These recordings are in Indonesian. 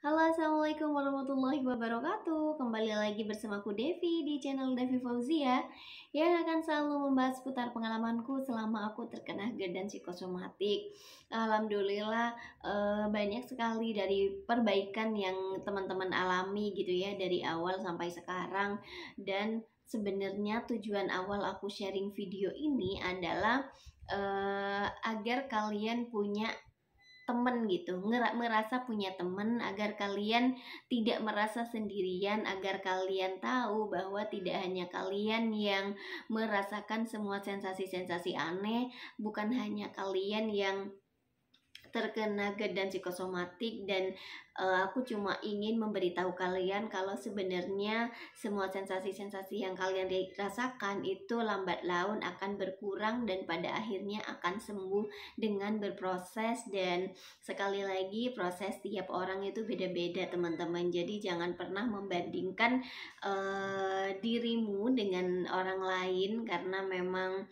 Halo, assalamualaikum warahmatullahi wabarakatuh. Kembali lagi bersamaku Devi di channel Devi Fauzia yang akan selalu membahas seputar pengalamanku selama aku terkena GERD dan psikosomatik. Alhamdulillah, banyak sekali dari perbaikan yang teman-teman alami gitu ya dari awal sampai sekarang. Dan sebenarnya tujuan awal aku sharing video ini adalah agar kalian punya temen gitu, merasa punya temen, agar kalian tidak merasa sendirian, agar kalian tahu bahwa tidak hanya kalian yang merasakan semua sensasi-sensasi aneh, bukan hanya kalian yang terkena GERD dan psikosomatik. Dan aku cuma ingin memberitahu kalian kalau sebenarnya semua sensasi-sensasi yang kalian rasakan itu lambat laun akan berkurang dan pada akhirnya akan sembuh dengan berproses. Dan sekali lagi, proses tiap orang itu beda-beda teman-teman, jadi jangan pernah membandingkan dirimu dengan orang lain, karena memang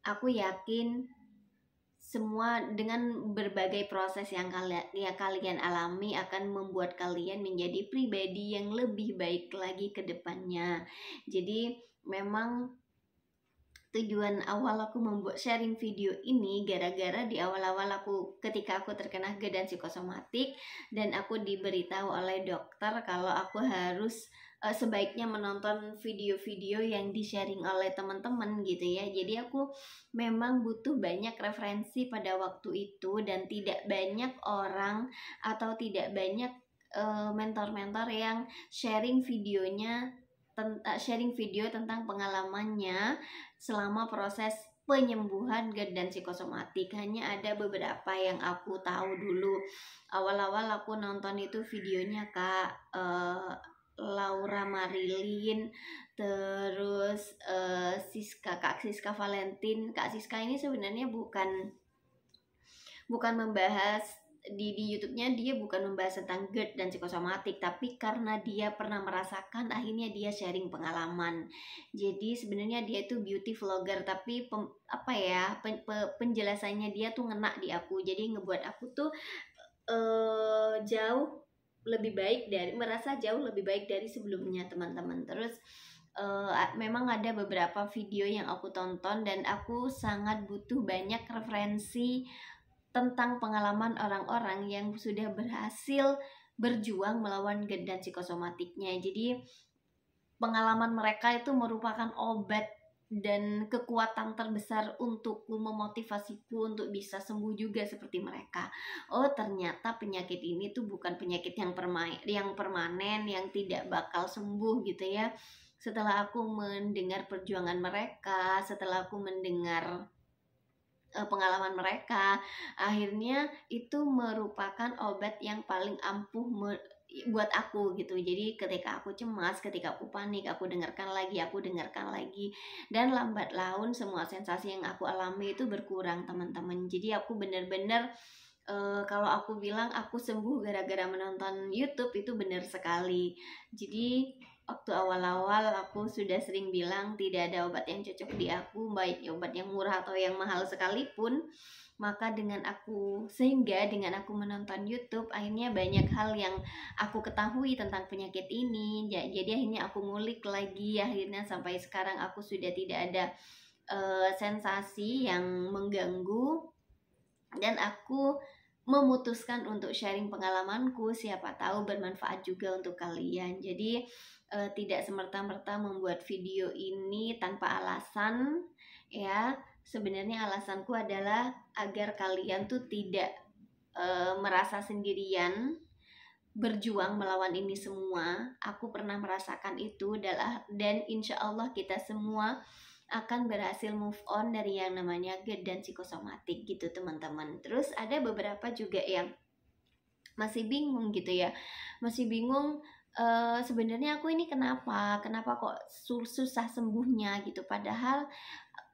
aku yakin semua dengan berbagai proses yang kalian alami akan membuat kalian menjadi pribadi yang lebih baik lagi ke depannya. Jadi memang tujuan awal aku membuat sharing video ini gara-gara di awal-awal ketika aku terkena GERD dan psikosomatik, dan aku diberitahu oleh dokter kalau aku harus sebaiknya menonton video-video yang di-sharing oleh teman-teman gitu ya. Jadi aku memang butuh banyak referensi pada waktu itu, dan tidak banyak orang atau tidak banyak mentor-mentor yang sharing video tentang pengalamannya selama proses penyembuhan GERD dan psikosomatik. Hanya ada beberapa yang aku tahu dulu. Awal-awal aku nonton itu videonya Kak Laura Marilyn, terus Kak Siska Valentin. Kak Siska ini sebenarnya bukan membahas di YouTube-nya, dia bukan membahas tentang GERD dan psikosomatik, tapi karena dia pernah merasakan, akhirnya dia sharing pengalaman. Jadi sebenarnya dia itu beauty vlogger, tapi penjelasannya dia tuh ngena di aku, jadi ngebuat aku tuh merasa jauh lebih baik dari sebelumnya teman-teman. Terus memang ada beberapa video yang aku tonton dan aku sangat butuh banyak referensi tentang pengalaman orang-orang yang sudah berhasil berjuang melawan GERD dan psikosomatiknya. Jadi pengalaman mereka itu merupakan obat dan kekuatan terbesar untukku, memotivasiku untuk bisa sembuh juga seperti mereka. Oh, ternyata penyakit ini tuh bukan penyakit yang permanen, yang tidak bakal sembuh gitu ya. Setelah aku mendengar perjuangan mereka, setelah aku mendengar pengalaman mereka, akhirnya itu merupakan obat yang paling ampuh buat aku gitu. Jadi ketika aku cemas, ketika aku panik, aku dengarkan lagi, dan lambat laun semua sensasi yang aku alami itu berkurang teman-teman. Jadi aku bener-bener kalau aku bilang aku sembuh gara-gara menonton YouTube, itu benar sekali. Jadi waktu awal-awal aku sudah sering bilang tidak ada obat yang cocok di aku, baik obat yang murah atau yang mahal sekalipun. Maka sehingga dengan aku menonton YouTube, akhirnya banyak hal yang aku ketahui tentang penyakit ini. Jadi akhirnya aku ngulik lagi, akhirnya sampai sekarang aku sudah tidak ada sensasi yang mengganggu, dan aku memutuskan untuk sharing pengalamanku, siapa tahu bermanfaat juga untuk kalian. Jadi tidak semerta-merta membuat video ini tanpa alasan ya. Sebenarnya alasanku adalah agar kalian tuh tidak merasa sendirian berjuang melawan ini semua. Aku pernah merasakan itu, dan insya Allah kita semua akan berhasil move on dari yang namanya GERD dan psikosomatik gitu teman-teman. Terus ada beberapa juga yang masih bingung gitu ya, masih bingung sebenarnya aku ini kenapa kok susah sembuhnya gitu. Padahal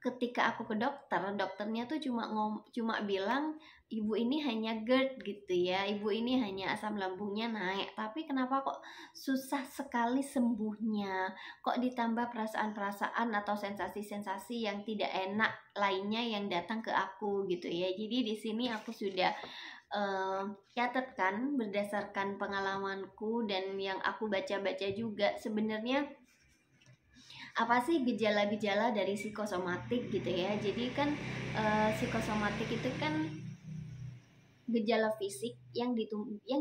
ketika aku ke dokternya tuh cuma bilang ibu ini hanya GERD gitu ya, ibu ini hanya asam lambungnya naik, tapi kenapa kok susah sekali sembuhnya, kok ditambah perasaan-perasaan atau sensasi-sensasi yang tidak enak lainnya yang datang ke aku gitu ya. Jadi di sini aku sudah catatkan berdasarkan pengalamanku dan yang aku baca-baca juga, sebenarnya apa sih gejala-gejala dari psikosomatik gitu ya. Jadi kan psikosomatik itu kan gejala fisik yang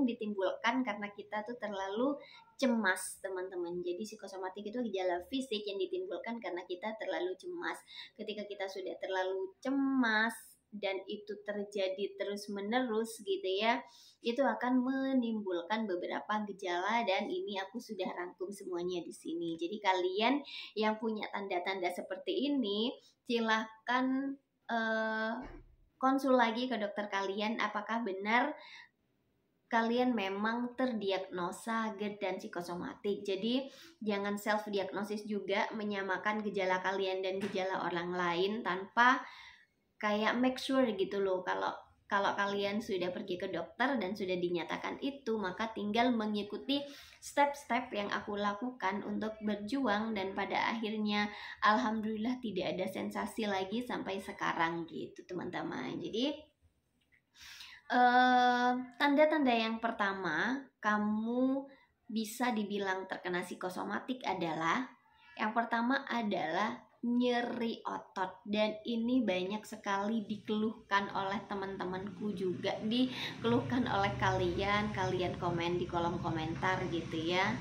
ditimbulkan karena kita tuh terlalu cemas, teman-teman. Jadi psikosomatik itu gejala fisik yang ditimbulkan karena kita terlalu cemas. Ketika kita sudah terlalu cemas dan itu terjadi terus-menerus gitu ya, itu akan menimbulkan beberapa gejala dan ini aku sudah rangkum semuanya di sini. Jadi kalian yang punya tanda-tanda seperti ini, silahkan konsul lagi ke dokter kalian apakah benar kalian memang terdiagnosa GERD dan psikosomatik. Jadi jangan self diagnosis juga, menyamakan gejala kalian dan gejala orang lain tanpa kayak make sure gitu loh. Kalau kalian sudah pergi ke dokter dan sudah dinyatakan itu, maka tinggal mengikuti step-step yang aku lakukan untuk berjuang dan pada akhirnya alhamdulillah tidak ada sensasi lagi sampai sekarang gitu teman-teman. Jadi tanda-tanda yang pertama kamu bisa dibilang terkena psikosomatik adalah, yang pertama adalah nyeri otot, dan ini banyak sekali dikeluhkan oleh teman-temanku juga, dikeluhkan oleh kalian komen di kolom komentar gitu ya.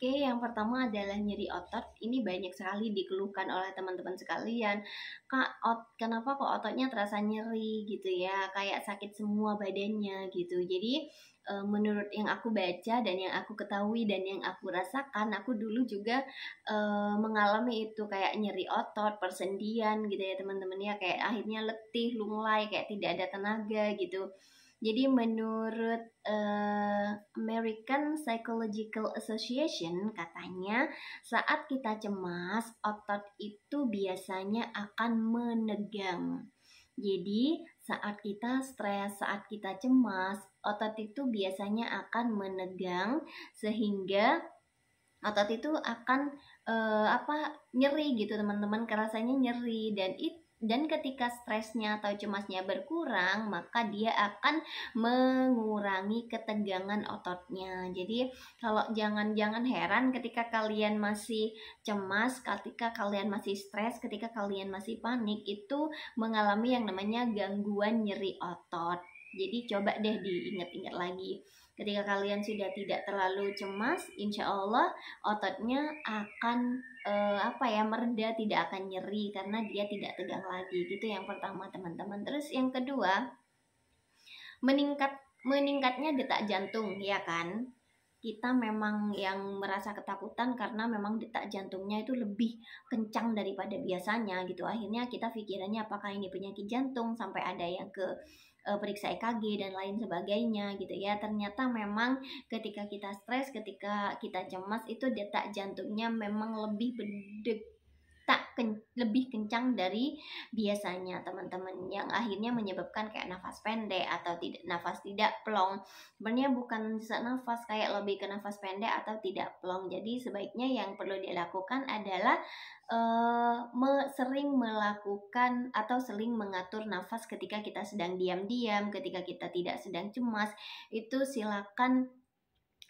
Oke, yang pertama adalah nyeri otot. Ini banyak sekali dikeluhkan oleh teman-teman sekalian. Kak, kenapa kok ototnya terasa nyeri gitu ya? Kayak sakit semua badannya gitu. Jadi menurut yang aku baca dan yang aku ketahui dan yang aku rasakan, aku dulu juga mengalami itu, kayak nyeri otot, persendian gitu ya teman-teman ya. Kayak akhirnya letih, lunglai, kayak tidak ada tenaga gitu. Jadi menurut American Psychological Association katanya saat kita cemas otot itu biasanya akan menegang. Jadi saat kita stres, saat kita cemas, otot itu biasanya akan menegang sehingga otot itu akan nyeri gitu teman-teman, kerasanya nyeri dan ketika stresnya atau cemasnya berkurang, maka dia akan mengurangi ketegangan ototnya. Jadi kalau jangan heran ketika kalian masih cemas, ketika kalian masih stres, ketika kalian masih panik, itu mengalami yang namanya gangguan nyeri otot. Jadi coba deh diingat-ingat lagi. Ketika kalian sudah tidak terlalu cemas, insya Allah ototnya akan mereda, tidak akan nyeri karena dia tidak tegang lagi. Gitu yang pertama teman-teman. Terus yang kedua, meningkatnya detak jantung, ya kan? Kita memang yang merasa ketakutan karena memang detak jantungnya itu lebih kencang daripada biasanya gitu. Akhirnya kita pikirannya apakah ini penyakit jantung, sampai ada yang ke periksa EKG dan lain sebagainya gitu ya. Ternyata memang ketika kita stres, ketika kita cemas, itu detak jantungnya memang lebih lebih kencang dari biasanya teman-teman, yang akhirnya menyebabkan kayak nafas pendek atau nafas tidak plong. Sebenarnya bukan sesak nafas, kayak lebih ke nafas pendek atau tidak plong. Jadi sebaiknya yang perlu dilakukan adalah sering melakukan atau sering mengatur nafas ketika kita sedang diam-diam, ketika kita tidak sedang cemas. Itu silakan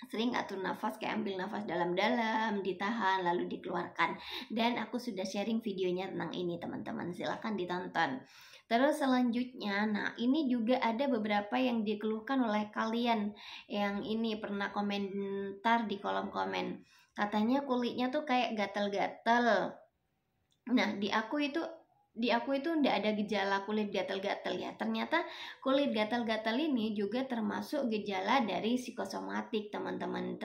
sering atur nafas, kayak ambil nafas dalam-dalam, ditahan lalu dikeluarkan. Dan aku sudah sharing videonya tentang ini teman-teman, silahkan ditonton. Terus selanjutnya, nah ini juga ada beberapa yang dikeluhkan oleh kalian yang ini pernah komentar di kolom komen. Katanya kulitnya tuh kayak gatel-gatel. Nah di aku itu enggak ada gejala kulit gatal-gatal ya. Ternyata kulit gatal-gatal ini juga termasuk gejala dari psikosomatik teman-teman,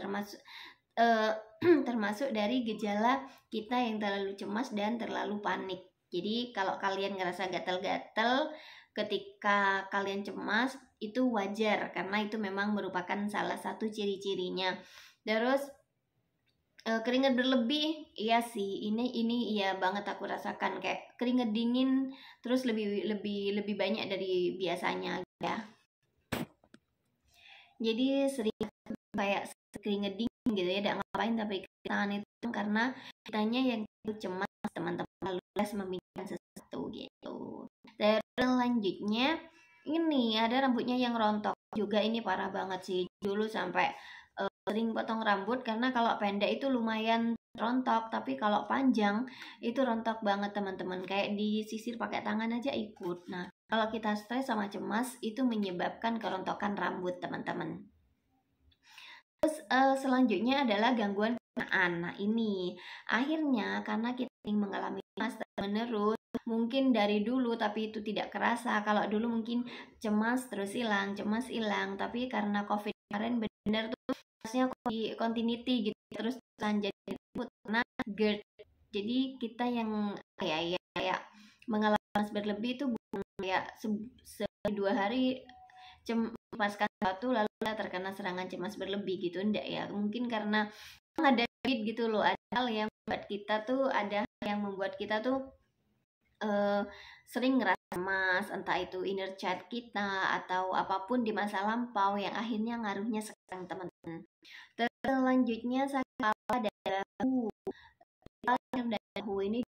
termasuk dari gejala kita yang terlalu cemas dan terlalu panik. Jadi kalau kalian ngerasa gatal-gatal ketika kalian cemas, itu wajar karena itu memang merupakan salah satu ciri-cirinya. Terus keringat berlebih, iya sih, ini iya banget aku rasakan, kayak keringat dingin terus lebih banyak dari biasanya ya. Jadi sering kayak keringat dingin gitu ya, tidak ngapain tapi tangan itu karena kitanya yang cemas teman-teman, lalu memikirkan sesuatu gitu. Terus selanjutnya ini ada rambutnya yang rontok juga, ini parah banget sih. Dulu sampai sering potong rambut karena kalau pendek itu lumayan rontok, tapi kalau panjang itu rontok banget teman-teman. Kayak disisir pakai tangan aja ikut. Nah, kalau kita stres sama cemas itu menyebabkan kerontokan rambut teman-teman. Terus selanjutnya adalah gangguan pencernaan. Nah, ini akhirnya karena kita sering mengalami cemas menerus, mungkin dari dulu tapi itu tidak kerasa. Kalau dulu mungkin cemas terus hilang, cemas hilang, tapi karena COVID kemarin benar tuh cemasnya continuity gitu terus jadi rambut karena GERD. Jadi kita yang kayak mengalami cemas berlebih itu bukan kayak 2 hari cepaskan satu lalu terkena serangan cemas berlebih gitu, enggak ya, mungkin karena ada gitu loh, ada hal yang membuat kita tuh sering ngerasa cemas, entah itu inner child kita atau apapun di masa lampau yang akhirnya ngaruhnya sekarang teman-teman. Terus selanjutnya sakit kepala dan bahu. Bahu ini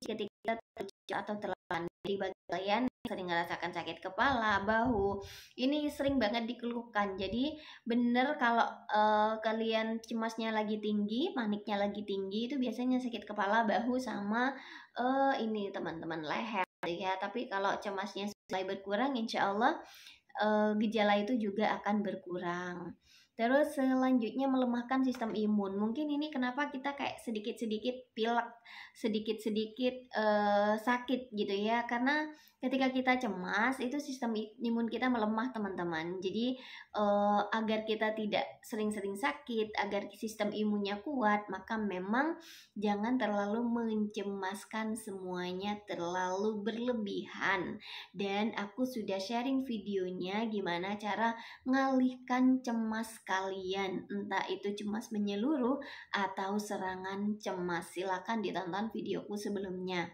ketika kita atau terlalu di bagian sering merasakan sakit kepala, bahu, ini sering banget dikeluhkan. Jadi bener kalau kalian cemasnya lagi tinggi, paniknya lagi tinggi, itu biasanya sakit kepala, bahu, sama ini teman-teman leher ya. Tapi kalau cemasnya mulai berkurang, insya Allah gejala itu juga akan berkurang. Terus selanjutnya melemahkan sistem imun. Mungkin ini kenapa kita kayak sedikit-sedikit pilek, sedikit-sedikit sakit gitu ya. Karena ketika kita cemas itu sistem imun kita melemah teman-teman. Jadi agar kita tidak sering-sering sakit, agar sistem imunnya kuat, maka memang jangan terlalu mencemaskan semuanya terlalu berlebihan. Dan aku sudah sharing videonya gimana cara mengalihkan cemas kalian, entah itu cemas menyeluruh atau serangan cemas. Silakan ditonton videoku sebelumnya.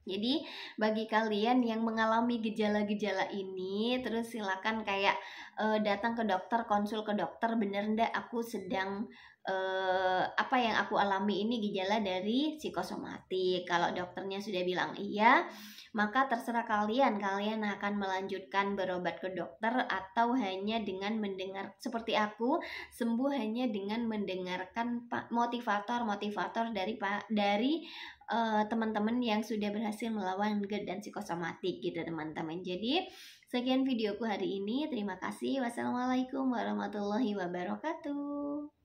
Jadi bagi kalian yang mengalami gejala-gejala ini, terus silakan kayak datang ke dokter, konsul ke dokter, bener ndak aku sedang apa yang aku alami ini gejala dari psikosomatik. Kalau dokternya sudah bilang iya, maka terserah kalian akan melanjutkan berobat ke dokter atau hanya dengan mendengar seperti aku sembuh hanya dengan mendengarkan motivator dari teman-teman yang sudah berhasil melawan GERD dan psikosomatik gitu teman-teman. Jadi sekian videoku hari ini, terima kasih. Wassalamualaikum warahmatullahi wabarakatuh.